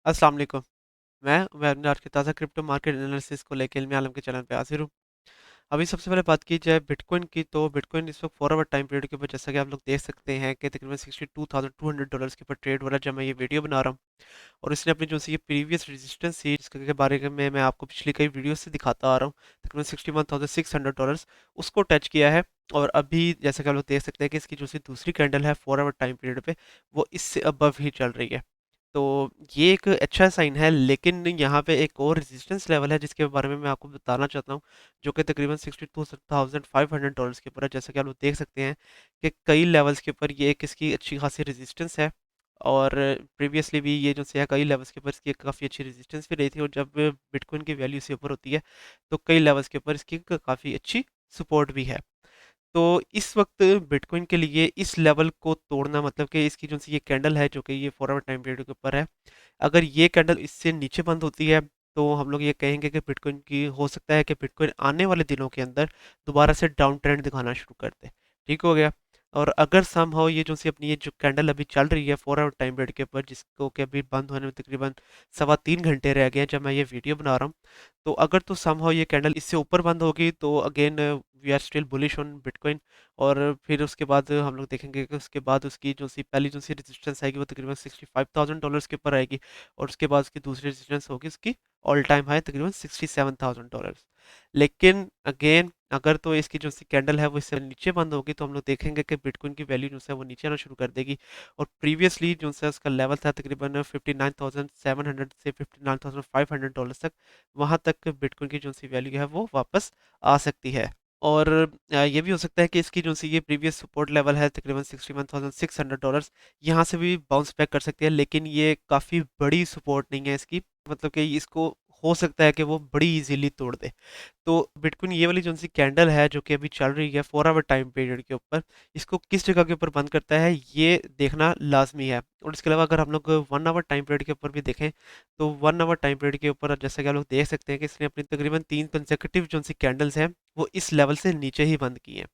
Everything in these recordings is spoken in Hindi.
अस्सलाम वालेकुम। मैं आज के ताज़ा क्रिप्टो मार्केट एनालिसिस को लेके इल्मी आलम के चैनल पे हाजिर हूँ। अभी सबसे पहले बात की जाए बिटकॉइन की, तो बिटकॉइन इस वक्त 4 आवर टाइम पीरियड के ऊपर, जैसा कि आप लोग देख सकते हैं कि तकरीबन $62,200 के ऊपर ट्रेड हो रहा है जब मैं ये वीडियो बना रहा हूँ। और इसने अपनी जो सी ये प्रीवियस रेजिस्टेंस थी, जिसके बारे में मैं आपको पिछली कई वीडियो से दिखाता आ रहा हूँ, तकरीबन $61,600, उसको टच किया है। और अभी जैसा कि आप लोग देख सकते हैं कि इसकी जो सी दूसरी कैंडल है 4 आवर टाइम पीरियड पे, वो इससे अबव ही चल रही है। तो ये एक अच्छा साइन है, लेकिन यहाँ पे एक और रेजिस्टेंस लेवल है जिसके बारे में मैं आपको बताना चाहता हूँ, जो कि तकरीबन $62,500 के ऊपर है। जैसा कि आप लोग देख सकते हैं कि कई लेवल्स के ऊपर ये एक इसकी अच्छी खासी रेजिस्टेंस है। और प्रीवियसली भी ये जो है कई लेवल्स के ऊपर इसकी काफ़ी अच्छी रेजिस्टेंस भी रही थी, और जब बिटकॉइन की वैल्यू इससे ऊपर होती है तो कई लेवल्स के ऊपर इसकी काफ़ी अच्छी सपोर्ट भी है। तो इस वक्त बिटकॉइन के लिए इस लेवल को तोड़ना, मतलब कि इसकी जो सी ये कैंडल है जो कि ये 4 आवर टाइम पीरियड के ऊपर है, अगर ये कैंडल इससे नीचे बंद होती है तो हम लोग ये कहेंगे कि बिटकॉइन की हो सकता है कि बिटकॉइन आने वाले दिनों के अंदर दोबारा से डाउन ट्रेंड दिखाना शुरू कर दे। ठीक हो गया। और अगर समहाउ ये जो सी अपनी ये जो कैंडल अभी चल रही है 4 आवर टाइम पीरियड के ऊपर, जिसको कि अभी बंद होने में तकरीबन 3.25 घंटे रह गए हैं जब मैं ये वीडियो बना रहा हूँ, तो अगर तो समहाउ ये कैंडल इससे ऊपर बंद होगी तो again we are still bullish on bitcoin. और फिर उसके बाद हम लोग देखेंगे कि उसके बाद उसकी जो सी पहली जो सी रेजिस्टेंस आएगी वो तकरीबन $65,000 के ऊपर आएगी। और उसके बाद उसकी दूसरी रेजिस्टेंस होगी उसकी ऑल टाइम हाई तकरीबन $67,000। लेकिन अगेन अगर तो इसकी जो सी कैंडल है वो इससे नीचे बंद होगी तो हम लोग देखेंगे कि बिटकॉइन की वैल्यू जो है वो नीचे आना शुरू कर देगी। और प्रीवियसली जो है उसका लेवल था तकरीबन 59,700 से $59,500 तक, वहां तक बिटकॉइन की जो सी वैल्यू है वो वापस आ सकती है। और ये भी हो सकता है कि इसकी जो सी ये प्रीवियस सपोर्ट लेवल है तकरीबन $61,600, यहाँ से भी बाउंस बैक कर सकती है, लेकिन ये काफ़ी बड़ी सपोर्ट नहीं है इसकी, मतलब कि इसको हो सकता है कि वो बड़ी इजीली तोड़ दे। तो बिटकॉइन ये वाली जो सी कैंडल है जो कि अभी चल रही है 4 आवर टाइम पीरियड के ऊपर, इसको किस जगह के ऊपर बंद करता है ये देखना लाजमी है। और इसके अलावा अगर हम लोग 1 आवर टाइम पीरियड के ऊपर भी देखें, तो 1 आवर टाइम पीरियड के ऊपर जैसा कि आप लोग देख सकते हैं कि इसने अपनी तकरीबन 3 कंसेक्यूटिव जो सी कैंडल्स हैं वो इस लेवल से नीचे ही बंद की हैं।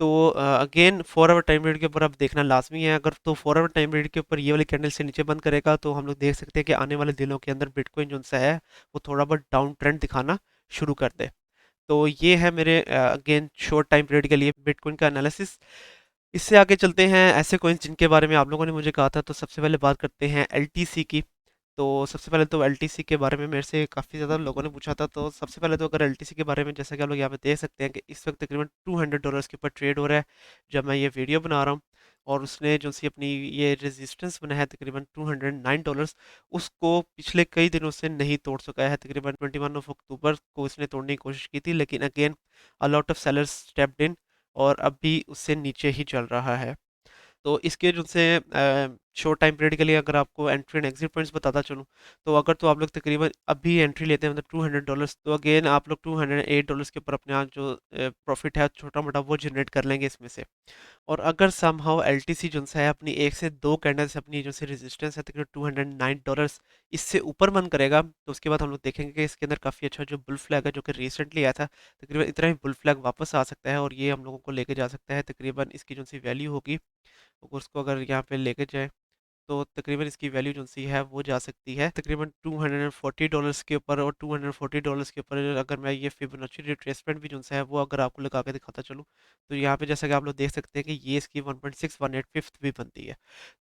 तो अगेन 4 आवर टाइम पीरियड के ऊपर अब देखना लाजमी है। अगर तो 4 आवर टाइम पीरियड के ऊपर ये वाली कैंडल से नीचे बंद करेगा तो हम लोग देख सकते हैं कि आने वाले दिनों के अंदर बिटकॉइन जो सा है वो थोड़ा बहुत डाउन ट्रेंड दिखाना शुरू कर दे। तो ये है मेरे अगेन शॉर्ट टाइम पीरियड के लिए बिटकॉइन का एनालिसिस। इससे आगे चलते हैं ऐसे कॉइन्स जिनके बारे में आप लोगों ने मुझे कहा था, तो सबसे पहले बात करते हैं एलटीसी की। तो सबसे पहले तो एलटीसी के बारे में मेरे से काफ़ी ज़्यादा लोगों ने पूछा था, तो सबसे पहले तो अगर एलटीसी के बारे में, जैसा कि आप लोग यहाँ पे देख सकते हैं कि इस वक्त तकरीबन $200 के ऊपर ट्रेड हो रहा है जब मैं ये वीडियो बना रहा हूँ। और उसने जो सी अपनी ये रेजिस्टेंस बनाया है तकरीबन $209, उसको पिछले कई दिनों से नहीं तोड़ सका है। तकरीबन 21 अक्टूबर को इसने तोड़ने की कोशिश की थी, लेकिन again a lot of sellers stepped in और अभी उससे नीचे ही चल रहा है। तो इसके जो से शॉर्ट टाइम पीरियड के लिए अगर आपको एंट्री एंड एग्जिट पॉइंट्स बताता चलूँ, तो अगर तो आप लोग तकरीबन अभी एंट्री लेते हैं मतलब $200, तो अगेन आप लोग $208 के ऊपर अपने यहाँ जो प्रॉफिट है छोटा मोटा वो जनरेट कर लेंगे इसमें से। और अगर समहाउ एलटीसी जो है अपनी एक से दो कैंडल से अपनी जो सी रेजिस्टेंस है तकरीबन $209 इससे ऊपर बंद करेगा, तो उसके बाद हम लोग देखेंगे कि इसके अंदर काफ़ी अच्छा जो बुल फ्लैग है जो कि रिसेंटली आया था, तकरीबन इतना ही बुल फ्लैग वापस आ सकता है और ये हम लोगों को लेके जा सकता है। तकरीबन इसकी जो सी वैल्यू होगी, उसको अगर यहाँ पे लेके जाए तो तकरीबन इसकी वैल्यू जो सी है वो जा सकती है तकरीबन $240 के ऊपर। और $240 के ऊपर अगर मैं ये फिबोनाची रिट्रेसमेंट भी जो सा है वो अगर आपको लगा के दिखाता चलूँ, तो यहाँ पे जैसा कि आप लोग देख सकते हैं कि ये इसकी 1.618 भी बनती है।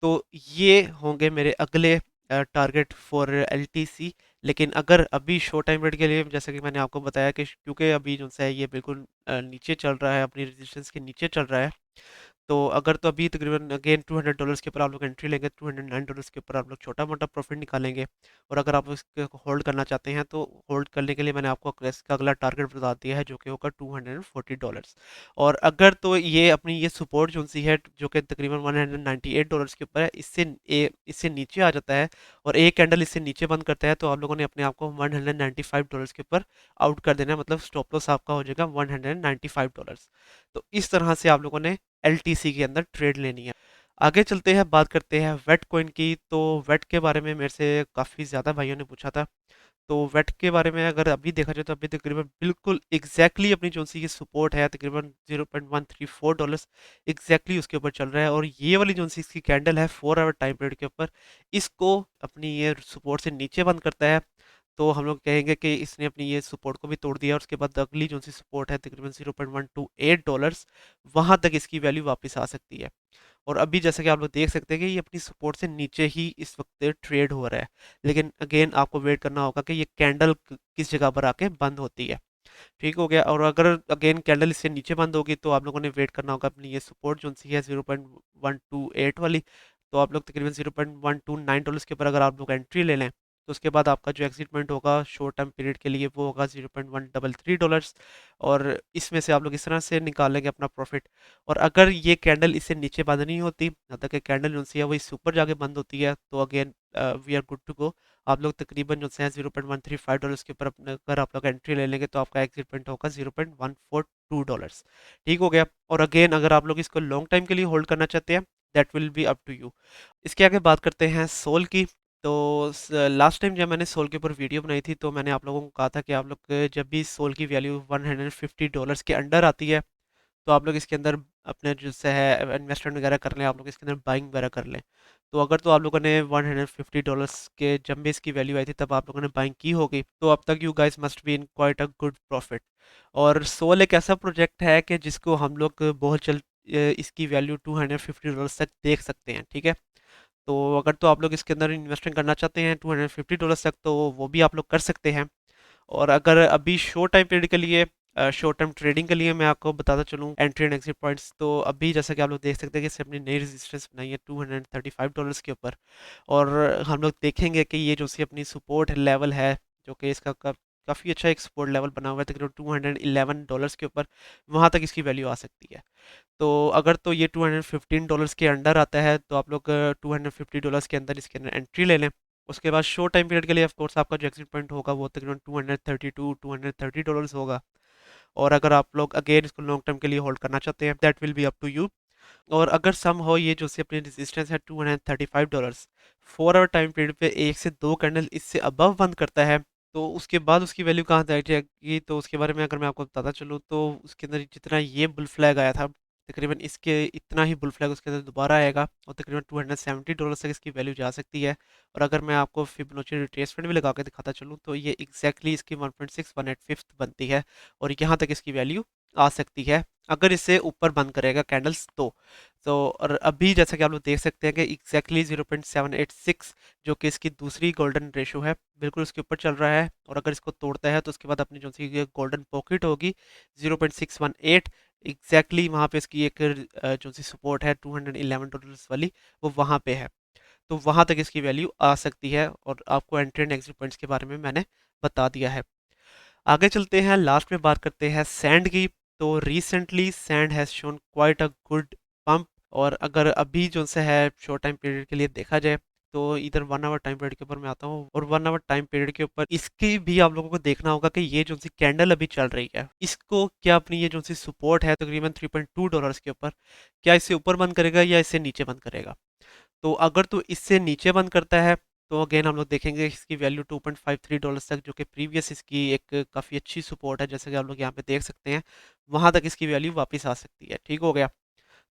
तो ये होंगे मेरे अगले टारगेट फॉर एलटीसी। लेकिन अगर अभी शॉर्ट टाइम पीरियड के लिए, जैसा कि मैंने आपको बताया कि क्योंकि अभी जो है ये बिल्कुल नीचे चल रहा है, अपनी रेजिस्टेंस के नीचे चल रहा है, तो अगर तो अभी तकरीबन अगेन $200 के ऊपर आप लोग एंट्री लेंगे, $209 के ऊपर आप लोग छोटा मोटा प्रॉफिट निकालेंगे। और अगर आप इसको होल्ड करना चाहते हैं तो होल्ड करने के लिए मैंने आपको इसका अगला टारगेट बता दिया है जो कि होगा $240। और अगर तो ये अपनी ये सपोर्ट जो सी है जो कि तकरीबन $198 के ऊपर है, इससे नीचे आ जाता है और एक कैंडल इससे नीचे बंद करता है, तो आप लोगों ने अपने आप को $195 के ऊपर आउट कर देना है, मतलब स्टॉप लॉस आपका हो जाएगा $195। तो इस तरह से आप लोगों ने एलटीसी के अंदर ट्रेड लेनी है। आगे चलते हैं, बात करते हैं वेट कॉइन की। तो वेट के बारे में मेरे से काफ़ी ज़्यादा भाइयों ने पूछा था। तो वेट के बारे में अगर अभी देखा जाए तो अभी तकरीबन बिल्कुल एग्जैक्टली अपनी जो सी की सपोर्ट है तकरीबन $0.134 एग्जैक्टली उसके ऊपर चल रहा है। और ये वाली जो सी इसकी कैंडल है 4 आवर टाइम पीरियड के ऊपर, इसको अपनी ये सपोर्ट से नीचे बंद करता है। तो हम लोग कहेंगे कि इसने अपनी ये सपोर्ट को भी तोड़ दिया, और उसके बाद अगली जो सी सपोर्ट है तकरीबन $0.128, वहां तक इसकी वैल्यू वापस आ सकती है। और अभी जैसा कि आप लोग देख सकते हैं कि ये अपनी सपोर्ट से नीचे ही इस वक्त ट्रेड हो रहा है। लेकिन अगेन आपको वेट करना होगा कि ये कैंडल किस जगह पर आके बंद होती है। ठीक हो गया। और अगर अगेन कैंडल इससे नीचे बंद होगी तो आप लोगों ने वेट करना होगा अपनी ये सपोर्ट जो सी है 0.128 वाली। तो आप लोग तकरीबन $0.129 के ऊपर अगर आप लोग एंट्री ले लें, तो उसके बाद आपका जो एग्जिट पॉइंट होगा शॉर्ट टर्म पीरियड के लिए वो होगा $0.133। और इसमें से आप लोग इस तरह से निकाल लेंगे अपना प्रॉफिट। और अगर ये कैंडल इससे नीचे बंद नहीं होती, जब तक कि कैंडल जो सी है वो इससे ऊपर जाके बंद होती है, तो again we are good to go. आप लोग तकरीबन जो है $0.135 के ऊपर अपने अगर आप लोग एंट्री ले लेंगे तो आपका एग्जिट पॉइंट होगा $0.142। ठीक हो गया। और अगेन अगर आप लोग इसको लॉन्ग टाइम के लिए होल्ड करना चाहते हैं, that will be up to you. इसके आगे बात करते हैं सोल की। तो लास्ट टाइम जब मैंने सोल के ऊपर वीडियो बनाई थी तो मैंने आप लोगों को कहा था कि आप लोग जब भी सोल की वैल्यू $150 के अंडर आती है, तो आप लोग इसके अंदर अपने जैसे है इन्वेस्टमेंट वगैरह कर लें, आप लोग इसके अंदर बाइंग वगैरह कर लें। तो अगर तो आप लोगों ने $150 के जब भी इसकी वैल्यू आई थी तब आप लोगों ने बाइंग की होगी, तो अब तक you guys must be in quite a good profit. और सोल एक ऐसा प्रोजेक्ट है कि जिसको हम लोग बहुत जल्द इसकी वैल्यू $250 तक देख सकते हैं। ठीक है। तो अगर तो आप लोग इसके अंदर इन्वेस्टमेंट करना चाहते हैं $250 तक, तो वो भी आप लोग कर सकते हैं। और अगर अभी शॉर्ट टाइम पीरियड के लिए, शॉर्ट टर्म ट्रेडिंग के लिए मैं आपको बताता चलूँ एंट्री एंड एग्जिट पॉइंट्स, तो अभी जैसा कि आप लोग देख सकते हैं कि इसने अपनी नई रेजिस्टेंस बनाई है $235 के ऊपर। और हम लोग देखेंगे कि ये जो सी अपनी सपोर्ट लेवल है, जो कि इसका काफ़ी अच्छा एक सपोर्ट लेवल बना हुआ है तकरीबन $211 के ऊपर, वहाँ तक इसकी वैल्यू आ सकती है। तो अगर तो ये $215 के अंडर आता है तो आप लोग $250 के अंदर इसके अंदर एंट्री ले लें। उसके बाद शॉर्ट टाइम पीरियड के लिए ऑफ कोर्स आपका जो एग्जिट पॉइंट होगा वो तकरीबन $230 होगा। और अगर आप लोग अगेन इसको लॉन्ग टर्म के लिए होल्ड करना चाहते हैं, that will be up to you. और अगर सम हो ये जो सी अपनी रेजिस्टेंस है $235, 4 आवर टाइम पीरियड पे एक से दो कैंडल इससे अबव बंद करता है, तो उसके बाद उसकी वैल्यू कहाँ तक जाएगी, तो उसके बारे में अगर मैं आपको बताता चलूँ तो उसके अंदर जितना ये बुल फ्लैग आया था, तकरीबन इसके इतना ही बुल फ्लैग उसके अंदर दोबारा आएगा और तकरीबन $270 तक इसकी वैल्यू जा सकती है। और अगर मैं आपको फिबोनाची रिट्रेसमेंट भी लगा के दिखाता चलूँ तो ये एग्जैक्टली इसकी 1.618 बनती है। और यहाँ तक इसकी वैल्यू आ सकती है अगर इसे ऊपर बंद करेगा कैंडल्स तो और अभी जैसा कि आप लोग देख सकते हैं कि एग्जैक्टली 0.786 जो कि इसकी दूसरी गोल्डन रेशो है बिल्कुल उसके ऊपर चल रहा है। और अगर इसको तोड़ता है तो उसके बाद अपनी जो सी गोल्डन पॉकेट होगी 0.618, एग्जैक्टली वहाँ पे इसकी एक जो सी सपोर्ट है $211 वाली, वो वहाँ पे है। तो वहाँ तक इसकी वैल्यू आ सकती है। और आपको एंट्री एंड एग्जिट पॉइंट्स के बारे में मैंने बता दिया है। आगे चलते हैं, लास्ट में बात करते हैं सैंड की। तो recently sand has shown quite a good pump. और अगर अभी जो सा है शॉर्ट टाइम पीरियड के लिए देखा जाए तो इधर 1 आवर टाइम पीरियड के ऊपर मैं आता हूँ, और 1 आवर टाइम पीरियड के ऊपर इसकी भी आप लोगों को देखना होगा कि ये जो सी कैंडल अभी चल रही है इसको क्या अपनी ये जो सी सपोर्ट है तकरीबन $3.2 के ऊपर, क्या इसे ऊपर बंद करेगा या इसे नीचे बंद करेगा। तो अगर तो इससे नीचे बंद करता है तो अगेन हम लोग देखेंगे इसकी वैल्यू $2.53 तक, जो कि प्रीवियस इसकी एक काफ़ी अच्छी सपोर्ट है जैसे कि आप लोग यहाँ पे देख सकते हैं, वहाँ तक इसकी वैल्यू वापस आ सकती है। ठीक हो गया।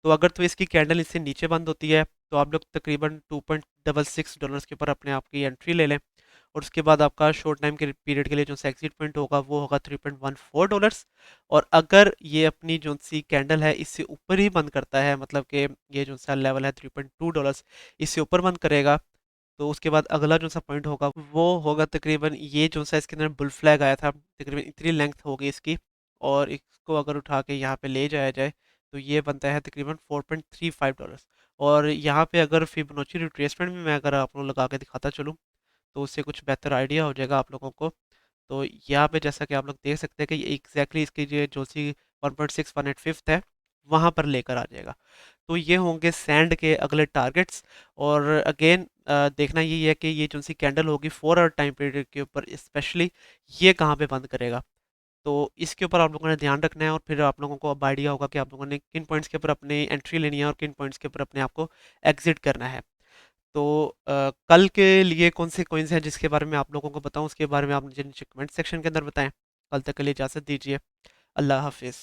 तो अगर तो इसकी कैंडल इससे नीचे बंद होती है तो आप लोग तकरीबन $2.66 के ऊपर अपने आप की एंट्री ले लें। और उसके बाद आपका शॉर्ट टाइम के पीरियड के लिए जो सा एग्जिट पॉइंट होगा वो होगा $3.14। और अगर ये अपनी जो सी कैंडल है इससे ऊपर ही बंद करता है, मतलब कि ये जो सा लेवल है $3.2 इससे ऊपर बंद करेगा, तो उसके बाद अगला जो सा पॉइंट होगा वो होगा तकरीबन ये जो सा इसके अंदर बुल फ्लैग आया था, तकरीबन इतनी लेंथ होगी इसकी। और इसको अगर उठा के यहाँ पे ले जाया जाए तो ये बनता है तकरीबन $4.35। और यहाँ पे अगर फिबोनाची रिट्रेसमेंट में मैं अगर आप लोग लगा के दिखाता चलूँ तो उससे कुछ बेहतर आइडिया हो जाएगा आप लोगों को। तो यहाँ पे जैसा कि आप लोग देख सकते हैं कि ये एग्जैक्टली इसकी जो सी 1.618 है वहाँ पर लेकर आ जाएगा। तो ये होंगे सैंड के अगले टारगेट्स। और अगेन देखना यही है कि ये जो सी कैंडल होगी 4 आवर टाइम पीरियड के ऊपर स्पेशली ये कहाँ पे बंद करेगा। तो इसके ऊपर आप लोगों ने ध्यान रखना है और फिर आप लोगों को अब आइडिया होगा कि आप लोगों ने किन पॉइंट्स के ऊपर अपनी एंट्री लेनी है और किन पॉइंट्स के ऊपर अपने आप को एग्जिट करना है। तो कल के लिए कौन से कॉइन्स हैं जिसके बारे में आप लोगों को बताऊं, उसके बारे में आप मुझे नीचे कमेंट सेक्शन के अंदर बताएं। कल तक के लिए इजाज़त दीजिए। अल्लाह हाफिज़।